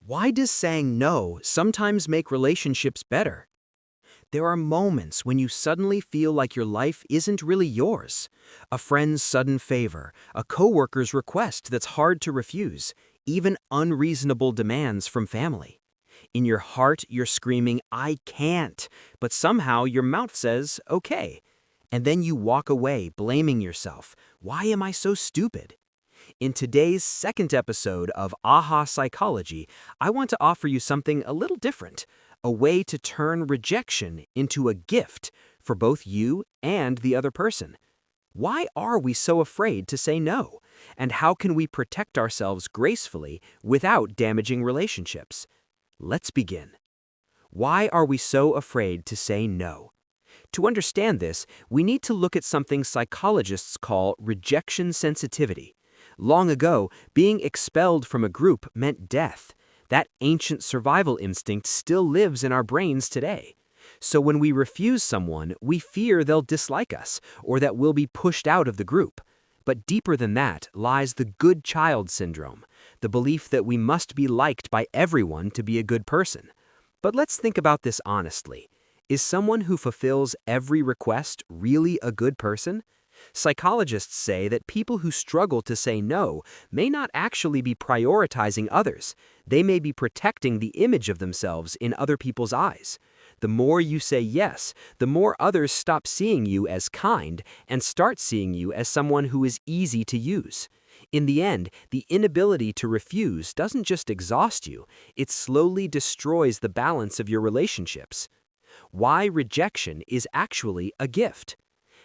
Why does saying no sometimes make relationships better? There are moments when you suddenly feel like your life isn't really yours. A friend's sudden favor, a coworker's request that's hard to refuse, even unreasonable demands from family. In your heart, you're screaming, "I can't," but somehow your mouth says, "Okay." And then you walk away blaming yourself. Why am I so stupid? In today's second episode of Aha Psychology, I want to offer you something a little different, a way to turn rejection into a gift for both you and the other person. Why are we so afraid to say no? And how can we protect ourselves gracefully without damaging relationships? Let's begin. Why are we so afraid to say no? To understand this, we need to look at something psychologists call rejection sensitivity. Long ago, being expelled from a group meant death. That ancient survival instinct still lives in our brains today. So when we refuse someone, we fear they'll dislike us or that we'll be pushed out of the group. But deeper than that lies the good child syndrome, the belief that we must be liked by everyone to be a good person. But let's think about this honestly. Is someone who fulfills every request really a good person? Psychologists say that people who struggle to say no may not actually be prioritizing others. They may be protecting the image of themselves in other people's eyes. The more you say yes, the more others stop seeing you as kind and start seeing you as someone who is easy to use. In the end, the inability to refuse doesn't just exhaust you, it slowly destroys the balance of your relationships. Why rejection is actually a gift.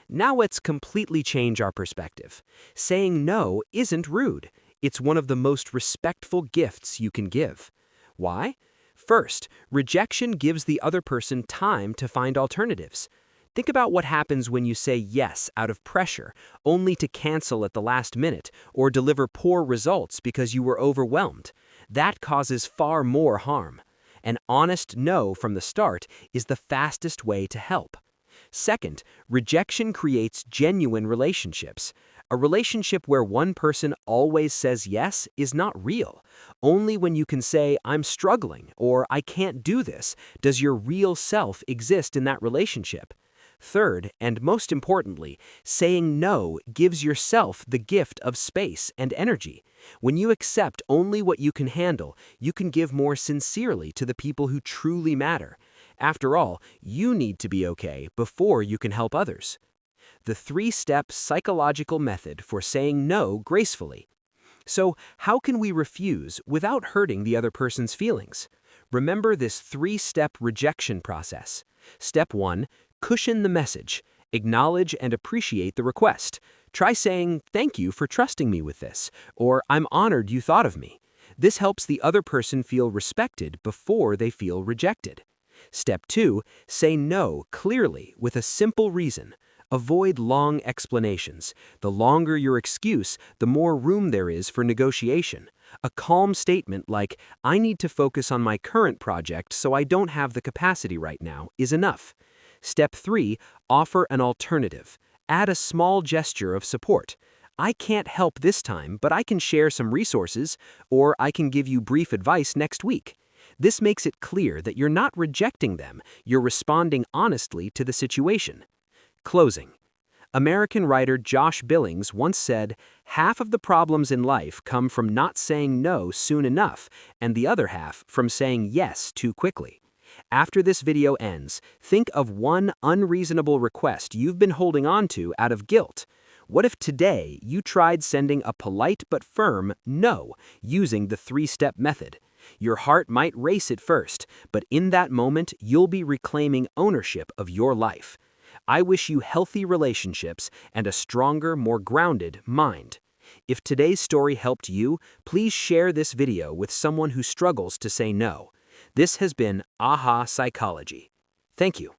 Now let's completely change our perspective. Saying no isn't rude. It's one of the most respectful gifts you can give. Why? First, rejection gives the other person time to find alternatives. Think about what happens when you say yes out of pressure, only to cancel at the last minute or deliver poor results because you were overwhelmed. That causes far more harm. An honest no from the start is the fastest way to help. Second, rejection creates genuine relationships. A relationship where one person always says yes is not real. Only when you can say, "I'm struggling," or "I can't do this," does your real self exist in that relationship. Third, and most importantly, saying no gives yourself the gift of space and energy. When you accept only what you can handle, you can give more sincerely to the people who truly matter. After all, you need to be okay before you can help others. The three-step psychological method for saying no gracefully. So, how can we refuse without hurting the other person's feelings? Remember this three-step rejection process. Step 1, cushion the message. Acknowledge and appreciate the request. Try saying, "Thank you for trusting me with this," or "I'm honored you thought of me." This helps the other person feel respected before they feel rejected. Step 2, say no clearly with a simple reason. Avoid long explanations. The longer your excuse, the more room there is for negotiation. A calm statement like, "I need to focus on my current project so I don't have the capacity right now," is enough. Step 3, offer an alternative. Add a small gesture of support. "I can't help this time, but I can share some resources," or "I can give you brief advice next week." This makes it clear that you're not rejecting them, you're responding honestly to the situation. Closing. American writer Josh Billings once said, "Half of the problems in life come from not saying no soon enough, and the other half from saying yes too quickly." After this video ends, think of one unreasonable request you've been holding on to out of guilt. What if today you tried sending a polite but firm no using the three-step method? Your heart might race at first, but in that moment, you'll be reclaiming ownership of your life. I wish you healthy relationships and a stronger, more grounded mind. If today's story helped you, please share this video with someone who struggles to say no. This has been Aha Psychology. Thank you.